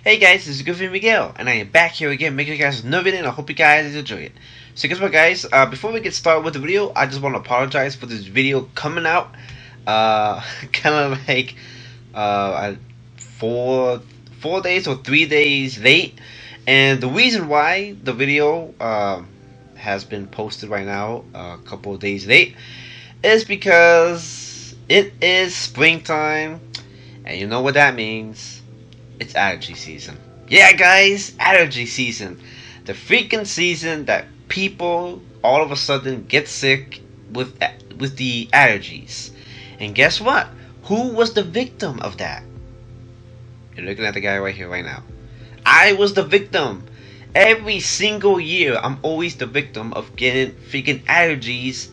Hey guys, this is Goofy Miguel, and I am back here again making you guys another video, and I hope you guys enjoy it. So guess what guys, before we get started with the video, I just want to apologize for this video coming out, kind of like, 4 days or 3 days late. And the reason why the video, has been posted right now, a couple of days late, is because it is springtime, and you know what that means. It's allergy season. Yeah, guys, allergy season. The freaking season that people all of a sudden get sick with the allergies. And guess what? Who was the victim of that? You're looking at the guy right here, right now. I was the victim. Every single year, I'm always the victim of getting freaking allergies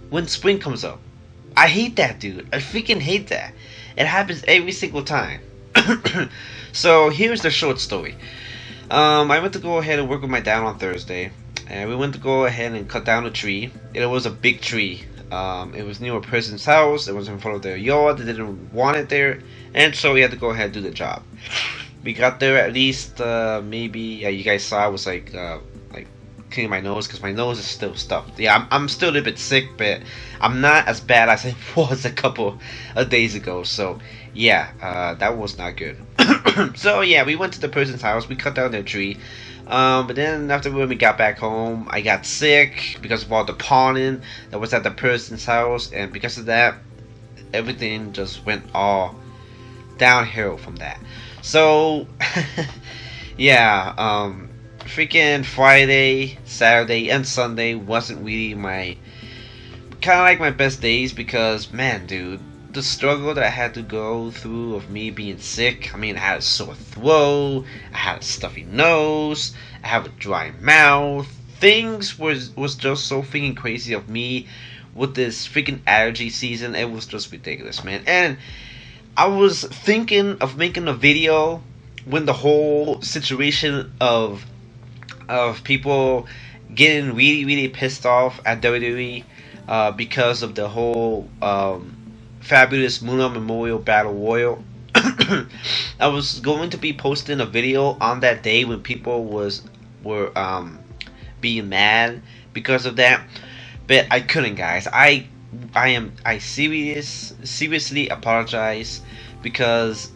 when spring comes up. I hate that, dude. I freaking hate that. It happens every single time. So here's the short story. I went to go ahead and work with my dad on Thursday, and we went to go ahead and cut down a tree. It was a big tree. It was near a person's house. It was in front of their yard. They didn't want it there, and so we had to go ahead and do the job. We got there at least maybe, yeah, you guys saw I was like cleaning my nose because my nose is still stuffed. Yeah, I'm still a little bit sick, but I'm not as bad as I was a couple of days ago. So yeah, that was not good. So yeah, we went to the person's house. We cut down their tree. But then after when we got back home, I got sick because of all the pollen that was at the person's house, and because of that, everything just went all downhill from that. So yeah, freaking Friday, Saturday, and Sunday wasn't really my kind of like my best days because, man, dude, the struggle that I had to go through of me being sick. I mean, I had a sore throat, I had a stuffy nose, I have a dry mouth. Things was just so freaking crazy of me with this freaking allergy season. It was just ridiculous, man. And I was thinking of making a video when the whole situation of people getting really pissed off at WWE because of the whole Fabulous Moolah Memorial Battle Royal. I was going to be posting a video on that day when people were being mad because of that, but I couldn't, guys. I seriously apologize because,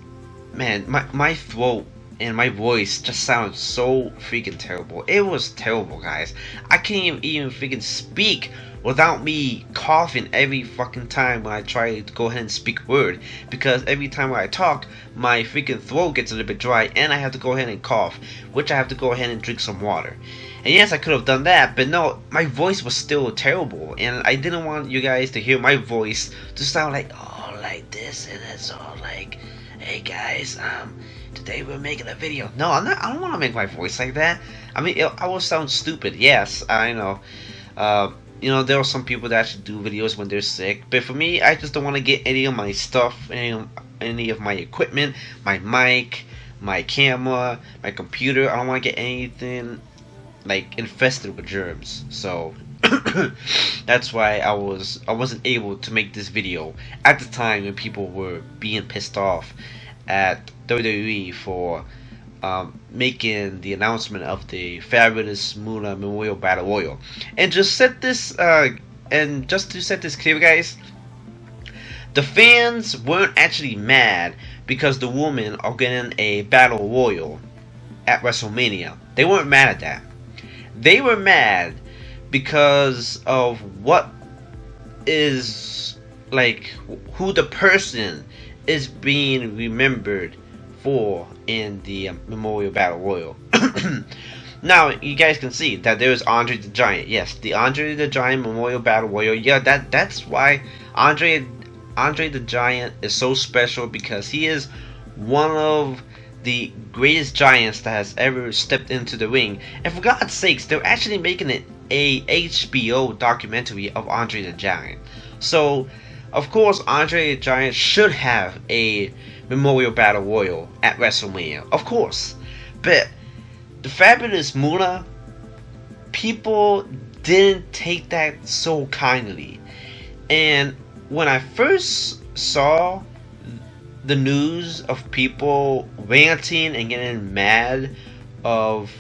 man, my throat and my voice just sounds so freaking terrible. It was terrible, guys. I can't even freaking speak without me coughing every fucking time when I try to go ahead and speak a word, because every time I talk, my freaking throat gets a little bit dry and I have to go ahead and cough, which I have to go ahead and drink some water. And yes, I could have done that, but no, my voice was still terrible, and I didn't want you guys to hear my voice to sound like, oh, like this, and it's all like, hey guys, today we're making a video. No, I don't want to make my voice like that. I mean, I will sound stupid. Yes, I know. You know, there are some people that actually do videos when they're sick, but for me, I just don't want to get any of my stuff, any of my equipment, my mic, my camera, my computer. I don't want to get anything like infested with germs. So that's why I wasn't able to make this video at the time when people were being pissed off at WWE for making the announcement of the Fabulous Moolah Memorial Battle Royal. And just set this and just to set this clear, guys, the fans weren't actually mad because the women are getting a battle royal at Wrestlemania. They weren't mad at that. They were mad because of what is, like, who the person is being remembered for in the Memorial Battle Royal. Now you guys can see that there's Andre the Giant. Yes, the Andre the Giant Memorial Battle Royal. Yeah, that's why Andre the Giant is so special, because he is one of the greatest giants that has ever stepped into the ring. And for God's sakes, they're actually making it a HBO documentary of Andre the Giant. So of course Andre the Giant should have a Memorial Battle Royal at WrestleMania, of course. But the Fabulous Moolah, people didn't take that so kindly. And when I first saw the news of people ranting and getting mad of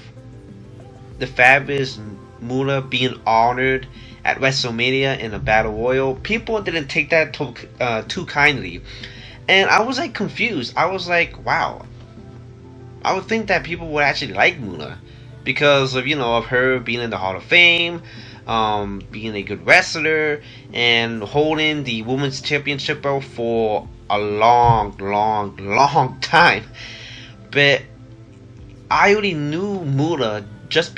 the Fabulous Moolah being honored at Wrestlemania in a battle royal, people didn't take that too kindly, and I was like confused. I was like, wow, I would think that people would actually like Moolah because of of her being in the Hall of Fame, being a good wrestler, and holding the women's championship belt for a long, long, long time. But I already knew Moolah just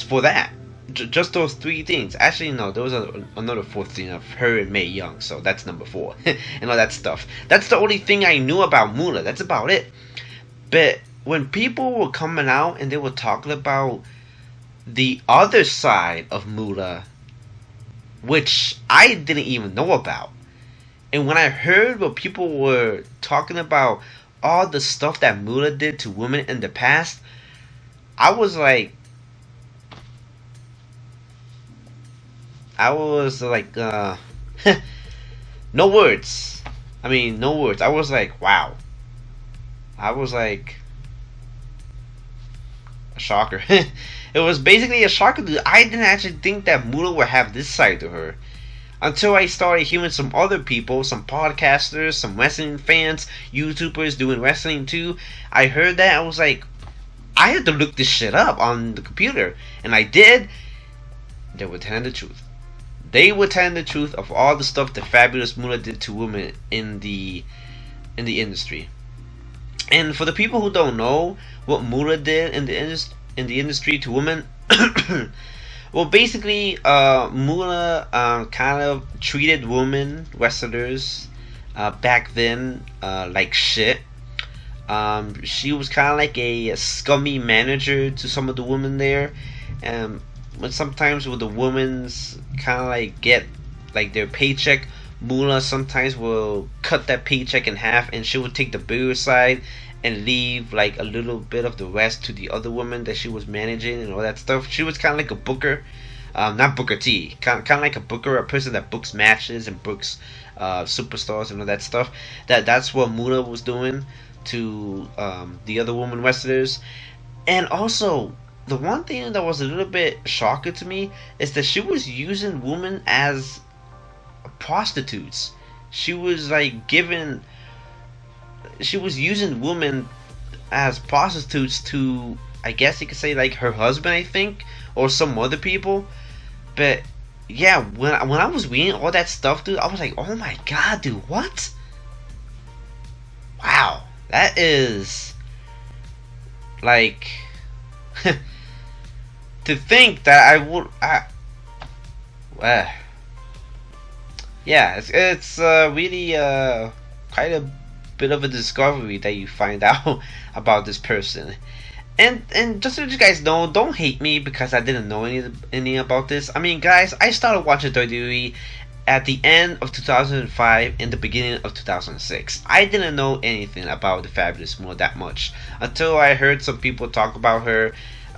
for that. Just those three things. Actually, no, there was another fourth thing of her and Mae Young, so that's number 4. And all that stuff. That's the only thing I knew about Moolah. That's about it. But when people were coming out and they were talking about the other side of Moolah, which I didn't even know about, and when I heard what people were talking about, all the stuff that Moolah did to women in the past, I was like, no words. I mean, no words. I was like, wow. I was like, a shocker. It was basically a shocker. I didn't actually think that Moolah would have this side to her until I started hearing some other people, some podcasters, some wrestling fans, YouTubers doing wrestling too. I heard that. I was like, I had to look this shit up on the computer, and I did. They were telling the truth. They were telling the truth of all the stuff that Fabulous Moolah did to women in the industry. And for the people who don't know what Moolah did in the industry to women, well, basically, Moolah kind of treated women wrestlers back then like shit. She was kind of like a scummy manager to some of the women there. But sometimes with the women's kind of like get like their paycheck, Moolah sometimes will cut that paycheck in half, and she would take the bigger side and leave like a little bit of the rest to the other woman that she was managing and all that stuff. She was kind of like a booker, not Booker T, kind of like a booker, a person that books matches and books superstars and all that stuff. That's what Moolah was doing to the other women wrestlers. And also, the one thing that was a little bit shocking to me is that she was using women as prostitutes. She was using women as prostitutes to, I guess you could say, like her husband, I think, or some other people. But yeah, when I was reading all that stuff, dude, I was like, oh my god, dude, what? Wow, that is like to think that yeah, it's really quite a bit of a discovery that you find out about this person. And just so you guys know, don't hate me because I didn't know any about this. I mean, guys, I started watching WWE at the end of 2005 and the beginning of 2006. I didn't know anything about the Fabulous Moolah that much until I heard some people talk about her.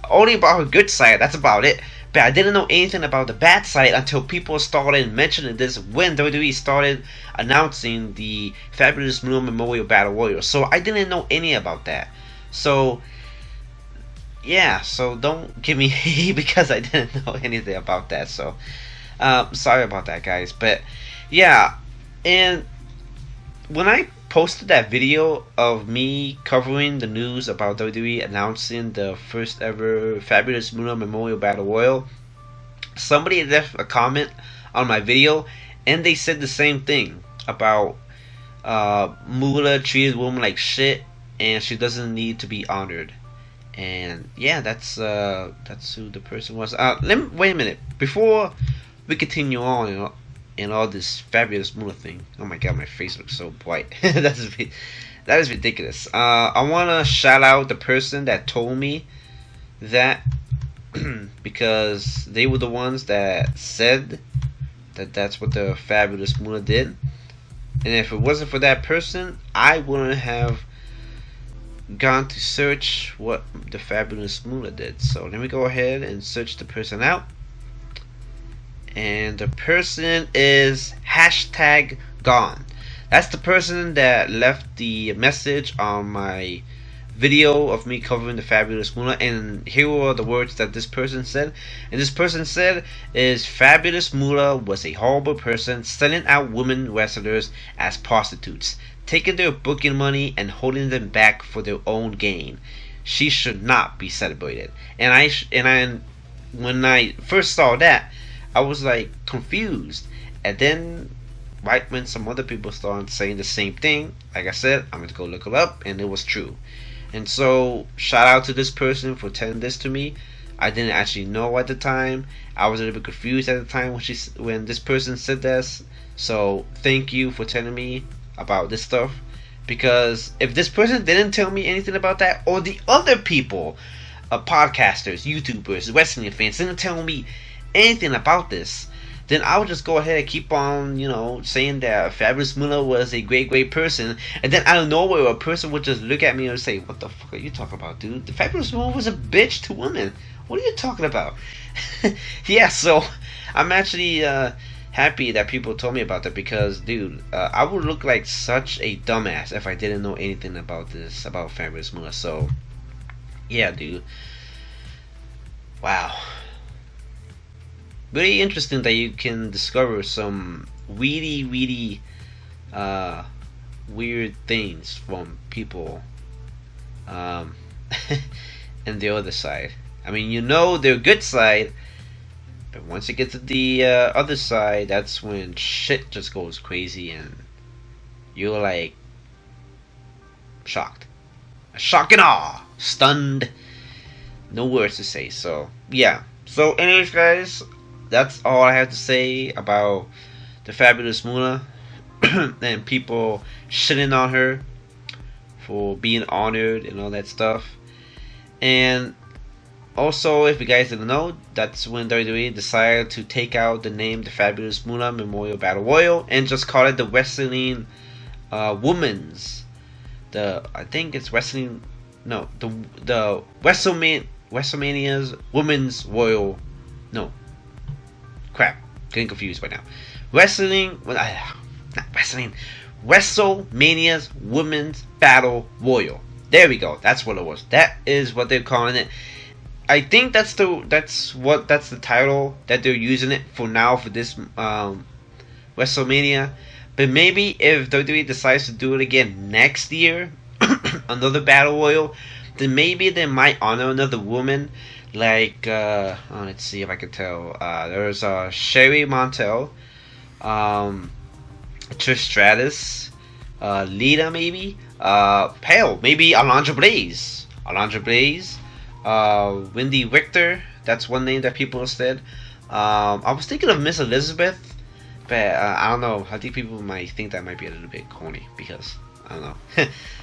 Only about her good side, that's about it. But I didn't know anything about the bad side until people started mentioning this when WWE started announcing the Fabulous Moolah Memorial Battle Royal. So I didn't know any about that. So yeah, so don't give me hate because I didn't know anything about that. So sorry about that, guys. But yeah, and when I posted that video of me covering the news about WWE announcing the first ever Fabulous Moolah Memorial Battle Royal, somebody left a comment on my video and they said the same thing about Moolah treated women like shit and she doesn't need to be honored. And yeah, that's who the person was. Wait a minute before we continue on and all this Fabulous Moolah thing. Oh my god, my face looks so bright. That is ridiculous. I want to shout out the person that told me that because they were the ones that said that that's what the Fabulous Moolah did. And if it wasn't for that person, I wouldn't have gone to search what the Fabulous Moolah did. So let me go ahead and search the person out. And the person is #gone. That's the person that left the message on my video of me covering the Fabulous Moolah, and here were the words that this person said. And this person said is Fabulous Moolah was a horrible person, selling out women wrestlers as prostitutes, taking their booking money and holding them back for their own gain. She should not be celebrated. When I first saw that, I was like confused. And then right when some other people started saying the same thing, like I said, I'm going to go look it up, and it was true. And so, shout out to this person for telling this to me. I didn't actually know at the time. I was a little bit confused at the time when this person said this. So, thank you for telling me about this stuff. Because if this person didn't tell me anything about that, or the other people, podcasters, YouTubers, wrestling fans, didn't tell me anything about this, then I would just go ahead and keep on, saying that Fabulous Moolah was a great, great person. And then out of nowhere, a person would just look at me and say, "What the fuck are you talking about, dude? The Fabulous Moolah was a bitch to women. What are you talking about?" Yeah, so I'm actually happy that people told me about that, because, dude, I would look like such a dumbass if I didn't know anything about about Fabulous Moolah. So, yeah, dude. Wow. Very interesting that you can discover some really, really weird things from people and the other side. I mean, their good side, but once you get to the other side, that's when shit just goes crazy and you're like shocked. Shock and awe. Stunned. No words to say. So, yeah. So, anyways, guys, that's all I have to say about the Fabulous Moolah and people shitting on her for being honored and all that stuff. And also, if you guys didn't know, that's when WWE decided to take out the name the Fabulous Moolah Memorial Battle Royal and just call it the Wrestling Women's. I think it's Wrestling. No, the WrestleMania's Women's Royal. No. Crap, getting confused right now. WrestleMania's Women's Battle Royal. There we go. That's what it was. That is what they're calling it. I think that's the title that they're using it for now for this WrestleMania. But maybe if WWE decides to do it again next year, another Battle Royal, then maybe they might honor another woman. Like, let's see if I can tell. There's Sherry Montel, Trish Stratus, Lita maybe, hell, maybe Alundra Blaze, Wendy Richter. That's one name that people have said. I was thinking of Miss Elizabeth, but I don't know. I think people might think that might be a little bit corny because I don't know.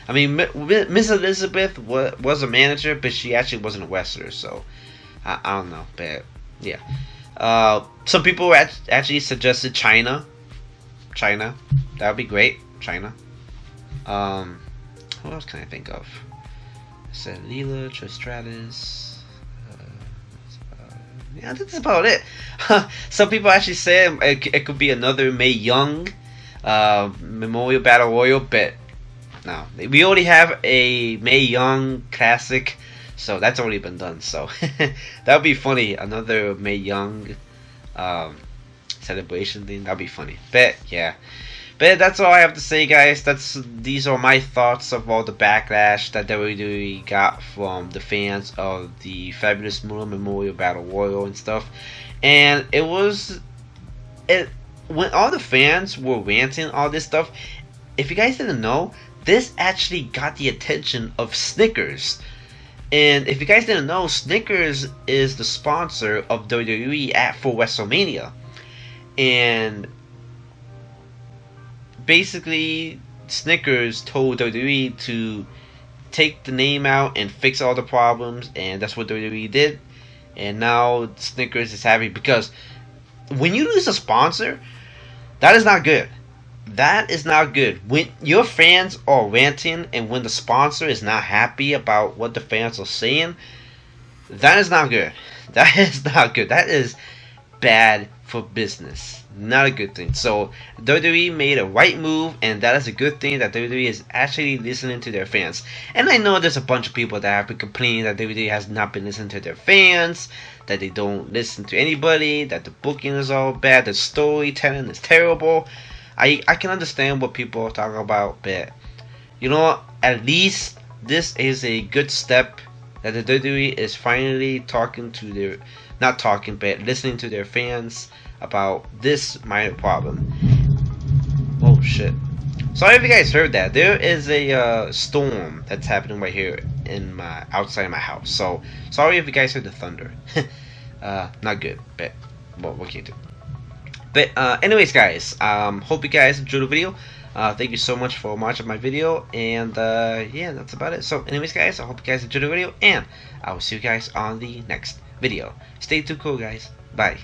I mean, Miss Elizabeth was a manager, but she actually wasn't a wrestler, so I don't know. But yeah, some people actually suggested China. That would be great. China. What else can I think of? I said Leela, Tristratus. Yeah, that's about it. Some people actually said it could be another Mae Young Memorial Battle Royal, but no, we already have a Mae Young Classic, so that's already been done. So that would be funny. Another Mae Young celebration thing. That'd be funny. But yeah. But that's all I have to say, guys. These are my thoughts of all the backlash that WWE got from the fans of the Fabulous Moolah Memorial Battle Royal and stuff. And when all the fans were ranting all this stuff, if you guys didn't know, this actually got the attention of Snickers. And if you guys didn't know, Snickers is the sponsor of WWE for WrestleMania. And basically, Snickers told WWE to take the name out and fix all the problems, and that's what WWE did. And now Snickers is happy because when you lose a sponsor, that is not good. That is not good. When your fans are ranting and when the sponsor is not happy about what the fans are saying, that is not good. That is not good. That is bad for business. Not a good thing. So WWE made a right move, and that is a good thing that WWE is actually listening to their fans. And I know there's a bunch of people that have been complaining that WWE has not been listening to their fans, that they don't listen to anybody, that the booking is all bad, the storytelling is terrible. I can understand what people are talking about, but you know what? At least this is a good step that the WWE is finally talking to their, not talking, but listening to their fans about this minor problem. Oh shit. Sorry if you guys heard that. There is a storm that's happening right here in my outside my house. So sorry if you guys heard the thunder. Not good, but well, what can you do? But anyways, guys, hope you guys enjoyed the video. Thank you so much for watching my video, and yeah, that's about it. So anyways, guys, I hope you guys enjoyed the video, and I will see you guys on the next video. Stay too cool, guys. Bye.